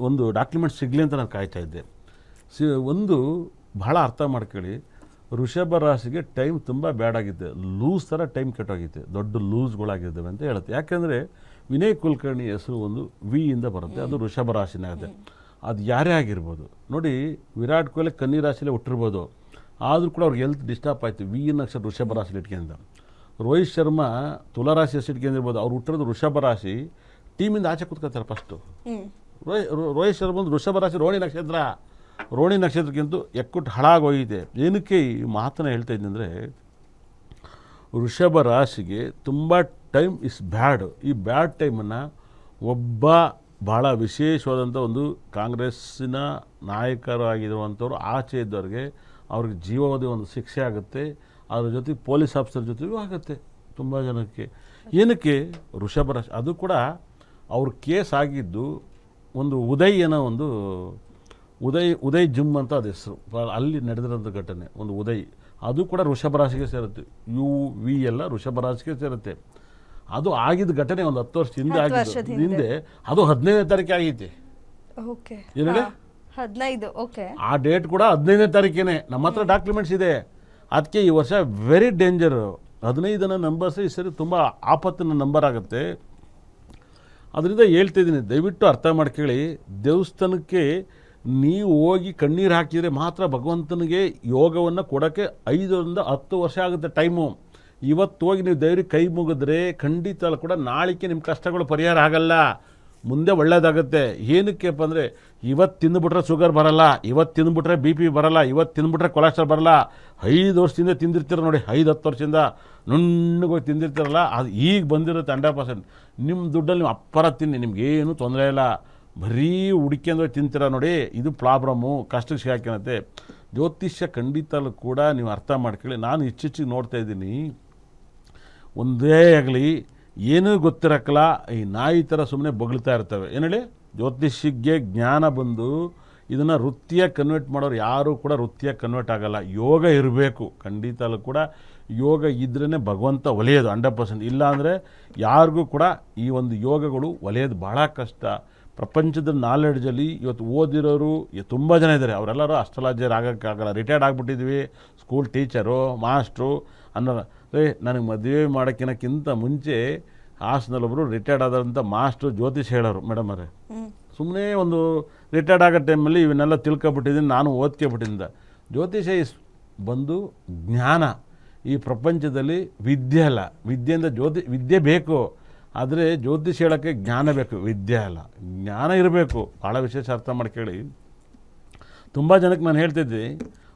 ಒಂದು ಡಾಕ್ಯುಮೆಂಟ್ ಸಿಗಲಿ ಅಂತ ನಾನು ಕಾಯ್ತಾ ಇದ್ದೆ. ಒಂದು ಬಹಳ ಅರ್ಥ ಮಾಡ್ಕೊಳ್ಳಿ, ವೃಷಭ ರಾಶಿಗೆ ಟೈಮ್ ತುಂಬ ಬ್ಯಾಡ್ ಆಗಿದೆ, ಲೂಸ್ ಥರ ಟೈಮ್ ಕೆಟ್ಟೋಗಿದೆ, ದೊಡ್ಡ ಲೂಸ್ಗಳಾಗಿದ್ದಾವೆ ಅಂತ ಹೇಳುತ್ತೆ. ಯಾಕೆಂದರೆ ವಿನಯ್ ಕುಲಕರ್ಣಿ ಹೆಸರು ಒಂದು ವಿ ಇಂದ ಬರುತ್ತೆ, ಅದು ವೃಷಭ ರಾಶಿನೇ ಆಗುತ್ತೆ. ಅದು ಯಾರೇ ಆಗಿರ್ಬೋದು ನೋಡಿ, ವಿರಾಟ್ ಕೊಹ್ಲಿ ಕನ್ನಿ ರಾಶಿಯಲ್ಲೇ ಹುಟ್ಟಿರ್ಬೋದು, ಆದರೂ ಕೂಡ ಅವ್ರಿಗೆ ಹೆಲ್ತ್ ಡಿಸ್ಟರ್ಬ್ ಆಯಿತು, ವಿ ನಕ್ಷತ್ರ ವೃಷಭ ರಾಶಿಲಿ ಇಟ್ಕೊಂಡಿದ್ದ. ರೋಹಿತ್ ಶರ್ಮಾ ತುಲಾರಾಶಿ ಹೆಸರು ಇಟ್ಕೊಂಡಿರ್ಬೋದು, ಅವ್ರು ಹುಟ್ಟಿರೋದು ವೃಷಭ ರಾಶಿ, ಟೀಮಿಂದ ಆಚೆ ಕೂತ್ಕೊತಾರೆ ಫಸ್ಟು. ರೋಹಿತ್ ಶರ್ಮಾ ಒಂದು ವೃಷಭ ರಾಶಿ, ರೋಹಿಣಿ ನಕ್ಷತ್ರಕ್ಕಿಂತ ಎಕ್ಕುಟ್ಟು ಹಾಳಾಗೋಗಿದೆ. ಏನಕ್ಕೆ ಈ ಮಾತನ್ನು ಹೇಳ್ತಾ ಇದ್ದೀನಿ ಅಂದರೆ, ವೃಷಭ ರಾಶಿಗೆ ತುಂಬ ಟೈಮ್ ಇಸ್ ಬ್ಯಾಡ್. ಈ ಬ್ಯಾಡ್ ಟೈಮನ್ನು ಒಬ್ಬ ಭಾಳ ವಿಶೇಷವಾದಂಥ ಒಂದು ಕಾಂಗ್ರೆಸ್ಸಿನ ನಾಯಕರಾಗಿರುವಂಥವ್ರು ಆಚೆ ಇದ್ದವ್ರಿಗೆ ಅವ್ರಿಗೆ ಜೀವಾವಧಿ ಒಂದು ಶಿಕ್ಷೆ ಆಗುತ್ತೆ, ಅದ್ರ ಜೊತೆಗೆ ಪೊಲೀಸ್ ಆಫೀಸರ್ ಜೊತೆಗೂ ಆಗುತ್ತೆ ತುಂಬ ಜನಕ್ಕೆ. ಏನಕ್ಕೆ ವೃಷಭ ರಾಶಿ, ಅದು ಕೂಡ ಅವ್ರ ಕೇಸ್ ಆಗಿದ್ದು ಒಂದು ಉದಯ್ ಏನೋ ಒಂದು ಉದಯ್ ಜಿಮ್ ಅಂತ ಅದು ಹೆಸರು, ಅಲ್ಲಿ ನಡೆದಿರೋಂಥ ಘಟನೆ ಒಂದು ಉದಯ್, ಅದು ಕೂಡ ವೃಷಭ ರಾಶಿಗೆ ಸೇರುತ್ತೆ. UV ಎಲ್ಲ ವೃಷಭ ರಾಶಿಗೆ ಸೇರುತ್ತೆ. ಅದು ಆಗಿದ್ದ ಘಟನೆ ಒಂದು 10 ವರ್ಷ ಹಿಂದೆ ಆಗಿದ್ದು, ಹಿಂದೆ ಅದು 15ನೇ ತಾರೀಕು ಆಗೈತೆ. ಏನು ಹೇಳಿ, 15. ಆ ಡೇಟ್ ಕೂಡ 15ನೇ ತಾರೀಕೇನೆ. ನಮ್ಮ ಹತ್ರ ಡಾಕ್ಯುಮೆಂಟ್ಸ್ ಇದೆ. ಅದಕ್ಕೆ ಈ ವರ್ಷ ವೆರಿ ಡೇಂಜರ್. 15ನ ನಂಬರ್ಸ್ ಈ ಸರಿ ತುಂಬ ಆಪತ್ತಿನ ನಂಬರ್ ಆಗುತ್ತೆ. ಅದರಿಂದ ಹೇಳ್ತಿದ್ದೀನಿ, ದಯವಿಟ್ಟು ಅರ್ಥ ಮಾಡ್ಕೊಳ್ಳಿ. ದೇವಸ್ಥಾನಕ್ಕೆ ನೀವು ಹೋಗಿ ಕಣ್ಣೀರು ಹಾಕಿದರೆ ಮಾತ್ರ ಭಗವಂತನಿಗೆ ಯೋಗವನ್ನು ಕೊಡೋಕ್ಕೆ 5 ರಿಂದ 10 ವರ್ಷ ಆಗುತ್ತೆ ಟೈಮು. ಇವತ್ತು ಹೋಗಿ ನೀವು ದೇವ್ರಿಗೆ ಕೈ ಮುಗಿದ್ರೆ ಖಂಡಿತ ಕೂಡ ನಾಳಿಕೆ ನಿಮ್ಮ ಕಷ್ಟಗಳು ಪರಿಹಾರ ಆಗಲ್ಲ, ಮುಂದೆ ಒಳ್ಳೇದಾಗುತ್ತೆ. ಏನಕ್ಕೆಪ್ಪ ಅಂದರೆ, ಇವತ್ತು ತಿಂದುಬಿಟ್ರೆ ಶುಗರ್ ಬರಲ್ಲ, ಇವತ್ತು ತಿಂದುಬಿಟ್ರೆ BP ಬರಲ್ಲ, ಇವತ್ತು ತಿಂದುಬಿಟ್ರೆ ಕೊಲೆಸ್ಟ್ರಾಲ್ ಬರಲ್ಲ. 5 ವರ್ಷದಿಂದ ತಿಂದಿರ್ತೀರ ನೋಡಿ, 5-10 ವರ್ಷದಿಂದ ನುಣ್ಣಗೋಗಿ ತಿಂದಿರ್ತೀರಲ್ಲ, ಅದು ಈಗ ಬಂದಿರುತ್ತೆ 100%. ನಿಮ್ಮ ದುಡ್ಡಲ್ಲಿ ನೀವು ಅಪ್ಪರ ತಿನ್ನಿ, ನಿಮ್ಗೇನು ತೊಂದರೆ ಇಲ್ಲ. ಬರೀ ಹುಡುಕಿಂದ್ರೆ ತಿಂತೀರ ನೋಡಿ, ಇದು ಪ್ರಾಬ್ಲಮ್ಮು, ಕಷ್ಟಕ್ಕೆ ಸಿಗಾಕಿನತ್ತೆ. ಜ್ಯೋತಿಷ್ಯ ಖಂಡಿತಲ್ಲೂ ಕೂಡ ನೀವು ಅರ್ಥ ಮಾಡ್ಕೊಳ್ಳಿ. ನಾನು ಇಚ್ಚಿಚ್ಚಿಗೆ ನೋಡ್ತಾ ಇದ್ದೀನಿ, ಒಂದೇ ಆಗಲಿ ಏನೂ ಗೊತ್ತಿರಕ್ಕಲ್ಲ, ಈ ನಾಯಿ ಥರ ಸುಮ್ಮನೆ ಬೊಗಳ್ತಾ ಇರ್ತವೆ. ಏನು ಹೇಳಿ, ಜ್ಯೋತಿಷ್ಯಕ್ಕೆ ಜ್ಞಾನ ಬಂದು ಇದನ್ನು ವೃತ್ತಿಯಾಗಿ ಕನ್ವರ್ಟ್ ಮಾಡೋರು ಯಾರೂ ಕೂಡ ವೃತ್ತಿಯಾಗಿ ಕನ್ವರ್ಟ್ ಆಗೋಲ್ಲ. ಯೋಗ ಇರಬೇಕು ಖಂಡಿತಲ್ಲೂ ಕೂಡ. ಯೋಗ ಇದ್ರೇ ಭಗವಂತ ಒಲೆಯೋದು 100%. ಇಲ್ಲಾಂದರೆ ಯಾರಿಗೂ ಕೂಡ ಈ ಒಂದು ಯೋಗಗಳು ಒಲೆಯೋದು ಭಾಳ ಕಷ್ಟ. ಪ್ರಪಂಚದ ನಾಲೆಡ್ಜಲ್ಲಿ ಇವತ್ತು ಓದಿರೋರು ತುಂಬ ಜನ ಇದ್ದಾರೆ, ಅವರೆಲ್ಲರೂ ಅಸ್ಟ್ರಾಲಜರ್ ಆಗೋಕ್ಕಾಗಲ್ಲ, ರಿಟೈರ್ಡ್ ಆಗಿಬಿಟ್ಟಿದ್ವಿ, ಸ್ಕೂಲ್ ಟೀಚರು, ಮಾಸ್ಟ್ರು ಅನ್ನೋ. ನನಗೆ ಮದುವೆ ಮಾಡೋಕ್ಕಿಂತ ಮುಂಚೆ ಹಾಸನಲ್ಲೊಬ್ಬರು ರಿಟೈರ್ಡ್ ಆದಂಥ ಮಾಸ್ಟ್ರು ಜ್ಯೋತಿಷ್ ಹೇಳೋರು, ಮೇಡಮ್ ಅವರೇ, ಸುಮ್ಮನೆ ಒಂದು ರಿಟೈರ್ಡ್ ಆಗೋ ಟೈಮಲ್ಲಿ ಇವನ್ನೆಲ್ಲ ತಿಳ್ಕೊಬಿಟ್ಟಿದ್ದೀನಿ, ನಾನು ಓದ್ಕೊಬಿಟ್ಟಿದ್ದ. ಜ್ಯೋತಿಷ ಬಂದು ಜ್ಞಾನ. ಈ ಪ್ರಪಂಚದಲ್ಲಿ ವಿದ್ಯೆ ಅಲ್ಲ, ವಿದ್ಯೆಯಿಂದ ವಿದ್ಯೆ ಬೇಕು, ಆದರೆ ಜ್ಯೋತಿಷ್ ಹೇಳೋಕ್ಕೆ ಜ್ಞಾನ ಬೇಕು, ವಿದ್ಯೆ ಅಲ್ಲ. ಜ್ಞಾನ ಇರಬೇಕು. ಭಾಳ ವಿಶೇಷ ಅರ್ಥ ಮಾಡ್ಕೊಳ್ಳಿ. ತುಂಬ ಜನಕ್ಕೆ ನಾನು ಹೇಳ್ತಿದ್ದೆ,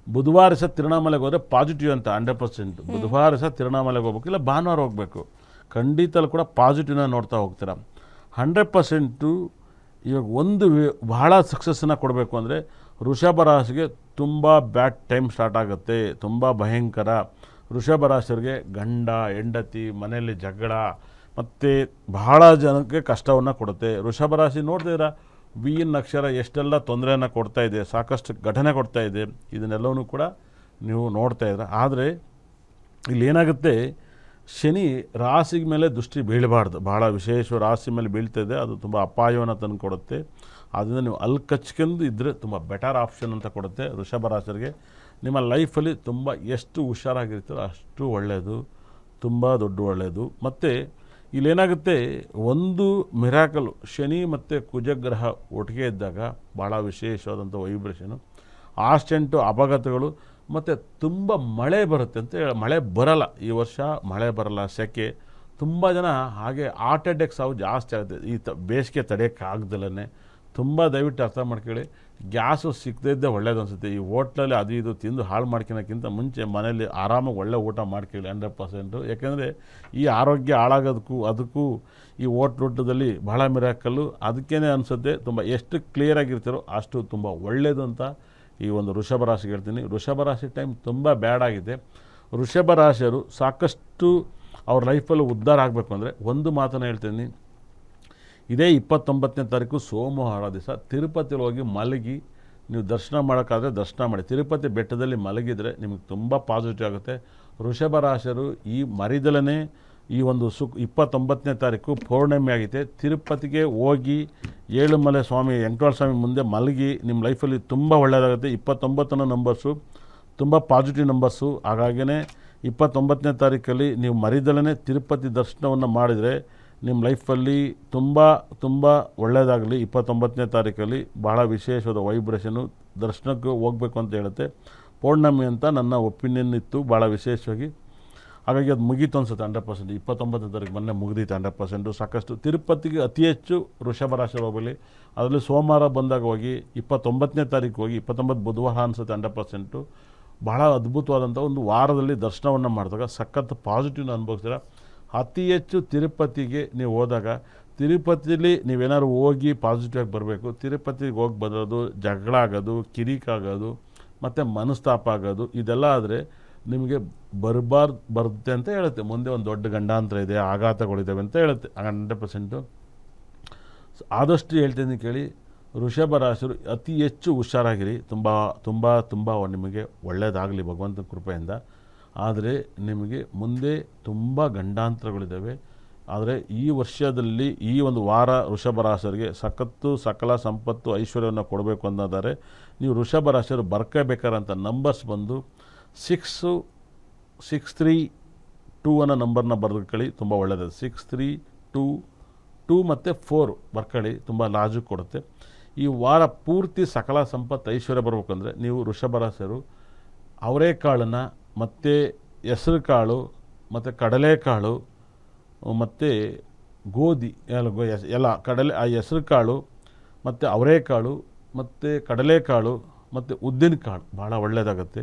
ಬುಧವಾರ ಸಹ ತಿರುವಣ್ಣಾಮಲೆಗೆ ಹೋದರೆ ಪಾಸಿಟಿವ್ ಅಂತ 100%. ಬುಧವಾರ ಸಹ ತಿರುವಣ್ಣಾಮಲೆಗೆ ಹೋಗ್ಬೇಕು, ಇಲ್ಲ ಭಾನುವಾರ ಹೋಗಬೇಕು. ಖಂಡಿತಲ್ಲೂ ಕೂಡ ಪಾಸಿಟಿವ್ನ ನೋಡ್ತಾ ಹೋಗ್ತೀರ 100%. ಇವಾಗ ಒಂದು ಬಹಳ ಸಕ್ಸಸ್ಸನ್ನು ಕೊಡಬೇಕು ಅಂದರೆ, ವೃಷಭ ರಾಶಿಗೆ ತುಂಬ ಬ್ಯಾಡ್ ಟೈಮ್ ಸ್ಟಾರ್ಟ್ ಆಗುತ್ತೆ, ತುಂಬ ಭಯಂಕರ. ವೃಷಭ ರಾಶಿಯವರಿಗೆ ಗಂಡ ಹೆಂಡತಿ ಮನೆಯಲ್ಲಿ ಜಗಳ ಮತ್ತು ಬಹಳ ಜನಕ್ಕೆ ಕಷ್ಟವನ್ನು ಕೊಡುತ್ತೆ. ವೃಷಭ ರಾಶಿ ನೋಡ್ತಿದ್ದೀರಾ, ವಿ ನಕ್ಷತ್ರ ಎಷ್ಟೆಲ್ಲ ತೊಂದರೆಯನ್ನು ಕೊಡ್ತಾ ಇದೆ, ಸಾಕಷ್ಟು ಘಟನೆ ಕೊಡ್ತಾ ಇದೆ. ಇದನ್ನೆಲ್ಲವೂ ಕೂಡ ನೀವು ನೋಡ್ತಾ ಇದ್ದೀರ. ಆದರೆ ಇಲ್ಲಿ ಏನಾಗುತ್ತೆ, ಶನಿ ರಾಶಿಗೆ ಮೇಲೆ ದೃಷ್ಟಿ ಬೀಳಬಾರ್ದು, ಭಾಳ ವಿಶೇಷ ರಾಶಿ ಮೇಲೆ ಬೀಳ್ತಾಯಿದೆ, ಅದು ತುಂಬ ಅಪಾಯವನ್ನು ತಂದು ಕೊಡುತ್ತೆ. ಅದರಿಂದ ನೀವು ಅಲ್ಲಿ ಕಚ್ಕೊಂಡು ಇದ್ದರೆ ತುಂಬ ಬೆಟರ್ ಆಪ್ಷನ್ ಅಂತ ಕೊಡುತ್ತೆ ವೃಷಭ ರಾಶಿಯವರಿಗೆ. ನಿಮ್ಮ ಲೈಫಲ್ಲಿ ತುಂಬ ಎಷ್ಟು ಹುಷಾರಾಗಿರ್ತೀರೋ ಅಷ್ಟು ಒಳ್ಳೆಯದು, ತುಂಬ ದೊಡ್ಡ ಒಳ್ಳೆಯದು. ಮತ್ತು ಇಲ್ಲೇನಾಗುತ್ತೆ, ಒಂದು ಮಿರಾಕಲು, ಶನಿ ಮತ್ತು ಕುಜಗ್ರಹ ಒಟ್ಟಿಗೆ ಇದ್ದಾಗ ಭಾಳ ವಿಶೇಷವಾದಂಥ ವೈಬ್ರೇಷನು, ಆಕ್ಸಿಡೆಂಟು, ಅಪಘಾತಗಳು, ಮತ್ತು ತುಂಬ ಮಳೆ ಬರುತ್ತೆ ಅಂತ ಮಳೆ ಬರಲ್ಲ ಈ ವರ್ಷ, ಮಳೆ ಬರಲ್ಲ, ಸೆಕೆ. ತುಂಬ ಜನ ಹಾಗೆ ಹಾರ್ಟ್ ಅಟ್ಯಾಕ್ ಸಾವು ಜಾಸ್ತಿ ಆಗುತ್ತೆ ಈ ಬೇಸಿಗೆ ತಡೆಯೋಕ್ಕಾಗ್ದಲೇ. ತುಂಬ ದಯವಿಟ್ಟು ಅರ್ಥ ಮಾಡ್ಕೊಳ್ಳಿ, ಗ್ಯಾಸು ಸಿಕ್ಕದಿದ್ದೇ ಒಳ್ಳೇದು ಅನಿಸುತ್ತೆ. ಈ ಹೋಟ್ಲಲ್ಲಿ ಅದು ಇದು ತಿಂದು ಹಾಳು ಮಾಡ್ಕೊಳಕ್ಕಿಂತ ಮುಂಚೆ ಮನೇಲಿ ಆರಾಮಾಗಿ ಒಳ್ಳೆ ಊಟ ಮಾಡ್ಕೊಳ್ಳಿ 100%. ಯಾಕೆಂದರೆ ಈ ಆರೋಗ್ಯ ಹಾಳಾಗೋದಕ್ಕೂ ಅದಕ್ಕೂ ಈ ಊಟದಲ್ಲಿ ಬಹಳ ಮಿರಾಕಲ್ಲು. ಅದಕ್ಕೇ ಅನಿಸುತ್ತೆ ತುಂಬ ಎಷ್ಟು ಕ್ಲಿಯರಾಗಿರ್ತೀರೋ ಅಷ್ಟು ತುಂಬ ಒಳ್ಳೆಯದು ಅಂತ ಈ ಒಂದು ವೃಷಭ ರಾಶಿಗೆ ಹೇಳ್ತೀನಿ. ವೃಷಭ ರಾಶಿ ಟೈಮ್ ತುಂಬ ಬ್ಯಾಡ್ ಆಗಿದೆ. ವೃಷಭ ರಾಶಿಯವರು ಸಾಕಷ್ಟು ಅವ್ರ ಲೈಫಲ್ಲಿ ಉದ್ಧಾರ ಆಗಬೇಕು ಅಂದರೆ ಒಂದು ಮಾತನ್ನು ಹೇಳ್ತೀನಿ, ಇದೇ 29ನೇ ತಾರೀಕು ಸೋಮವಾರ ದಿವಸ ತಿರುಪತಿಲಿ ಹೋಗಿ ಮಲಗಿ ನೀವು ದರ್ಶನ ಮಾಡೋಕ್ಕಾದರೆ ದರ್ಶನ ಮಾಡಿ. ತಿರುಪತಿ ಬೆಟ್ಟದಲ್ಲಿ ಮಲಗಿದರೆ ನಿಮಗೆ ತುಂಬ ಪಾಸಿಟಿವ್ ಆಗುತ್ತೆ. ವೃಷಭ ರಾಶಿಯರು ಈ ಮರಿದಲೇ ಈ ಒಂದು 29ನೇ ತಾರೀಕು ಪೌರ್ಣಮಿ ಆಗೈತೆ. ತಿರುಪತಿಗೆ ಹೋಗಿ ಏಳುಮಲೆ ಸ್ವಾಮಿ ವೆಂಕಟೇಶ್ವರ ಸ್ವಾಮಿ ಮುಂದೆ ಮಲಗಿ ನಿಮ್ಮ ಲೈಫಲ್ಲಿ ತುಂಬ ಒಳ್ಳೆಯದಾಗುತ್ತೆ. 29 ನಂಬರ್ಸು ತುಂಬ ಪಾಸಿಟಿವ್ ನಂಬರ್ಸು. ಹಾಗಾಗಿಯೇ 29ನೇ ತಾರೀಕಲ್ಲಿ ನೀವು ಮರಿದಲೇ ತಿರುಪತಿ ದರ್ಶನವನ್ನು ಮಾಡಿದರೆ ನಿಮ್ಮ ಲೈಫಲ್ಲಿ ತುಂಬ ಒಳ್ಳೆಯದಾಗಲಿ. 29ನೇ ತಾರೀಕಲ್ಲಿ ಬಹಳ ವಿಶೇಷವಾದ ವೈಬ್ರೇಷನು ದರ್ಶನಕ್ಕೆ ಹೋಗಬೇಕು ಅಂತ ಹೇಳುತ್ತೆ. ಪೌರ್ಣಮಿ ಅಂತ ನನ್ನ ಒಪಿನಿಯನ್ ಇತ್ತು ಭಾಳ ವಿಶೇಷವಾಗಿ. ಹಾಗಾಗಿ ಅದು ಮುಗೀತು ಅನ್ಸುತ್ತೆ 100%. 29ನೇ ತಾರೀಕು ಮೊನ್ನೆ ಮುಗಿದೀತು 100%. ಸಾಕಷ್ಟು ತಿರುಪತಿಗೆ ಅತಿ ಹೆಚ್ಚು ವೃಷಭ ರಾಶಿ ಹೋಗಲಿ. ಅದರಲ್ಲಿ ಸೋಮವಾರ ಬಂದಾಗ ಹೋಗಿ 29ನೇ ತಾರೀಕು ಹೋಗಿ 29 ಬುಧವಾರ ಅನಿಸುತ್ತೆ 100%. ಬಹಳ ಅದ್ಭುತವಾದಂಥ ಒಂದು ವಾರದಲ್ಲಿ ದರ್ಶನವನ್ನು ಮಾಡಿದಾಗ ಸಖತ್ ಪಾಸಿಟಿವ್ನ ಅನುಭವಿಸ್ತೀರ. ಅತಿ ಹೆಚ್ಚು ತಿರುಪತಿಗೆ ನೀವು ಹೋದಾಗ ತಿರುಪತಿಲಿ ನೀವೇನಾದ್ರು ಹೋಗಿ ಪಾಸಿಟಿವ್ ಆಗಿ ಬರಬೇಕು. ತಿರುಪತಿಗೆ ಹೋಗಿ ಬರೋದು ಜಗಳ ಆಗೋದು, ಕಿರಿಕಾಗೋದು ಮತ್ತು ಮನಸ್ತಾಪ ಆಗೋದು ಇದೆಲ್ಲ ಆದರೆ ನಿಮಗೆ ಬರುತ್ತೆ ಅಂತ ಹೇಳುತ್ತೆ. ಮುಂದೆ ಒಂದು ದೊಡ್ಡ ಗಂಡಾಂತರ ಇದೆ, ಆಘಾತಗಳಿದ್ದಾವೆ ಅಂತ ಹೇಳುತ್ತೆ 100%. ಆದಷ್ಟು ಹೇಳ್ತೀನಿ ಕೇಳಿ. ವೃಷಭ ರಾಶಿಯರು ಅತಿ ಹೆಚ್ಚು ಹುಷಾರಾಗಿರಿ. ತುಂಬ ನಿಮಗೆ ಒಳ್ಳೆಯದಾಗಲಿ ಭಗವಂತನ ಕೃಪೆಯಿಂದ. ಆದರೆ ನಿಮಗೆ ಮುಂದೆ ತುಂಬ ಗಂಡಾಂತರಗಳಿದ್ದಾವೆ. ಆದರೆ ಈ ವರ್ಷದಲ್ಲಿ ಈ ಒಂದು ವಾರ ವೃಷಭ ರಾಶಿಯವರಿಗೆ ಸಕಲ ಸಂಪತ್ತು ಐಶ್ವರ್ಯವನ್ನು ಕೊಡಬೇಕು ಅನ್ನೋದಾದರೆ ನೀವು ವೃಷಭ ರಾಶಿಯವರು ಬರ್ಕೋಬೇಕಾದಂಥ ನಂಬರ್ಸ್ ಬಂದು 6, 6, 3, 2 ಅನ್ನೋ ನಂಬರ್ನ ಬರ್ಕೊಳ್ಳಿ, ತುಂಬ ಒಳ್ಳೆಯದು. 6, 3, 2 ಮತ್ತು 4 ಬರ್ಕೊಳ್ಳಿ, ತುಂಬ ಲಾಜು ಕೊಡುತ್ತೆ. ಈ ವಾರ ಪೂರ್ತಿ ಸಕಲ ಸಂಪತ್ತು ಐಶ್ವರ್ಯ ಬರಬೇಕಂದ್ರೆ ನೀವು ವೃಷಭ ರಾಶಿಯವರು ಅವರೆಕಾಳನ್ನು ಮತ್ತು ಹೆಸರು ಕಾಳು ಮತ್ತು ಕಡಲೆಕಾಳು ಮತ್ತು ಗೋಧಿ ಎಲ್ಲ ಕಡಲೆ ಆ ಹೆಸರು ಕಾಳು ಮತ್ತು ಅವರೆಕಾಳು ಮತ್ತು ಕಡಲೆಕಾಳು ಮತ್ತು ಉದ್ದಿನ ಕಾಳು ಭಾಳ ಒಳ್ಳೆಯದಾಗುತ್ತೆ.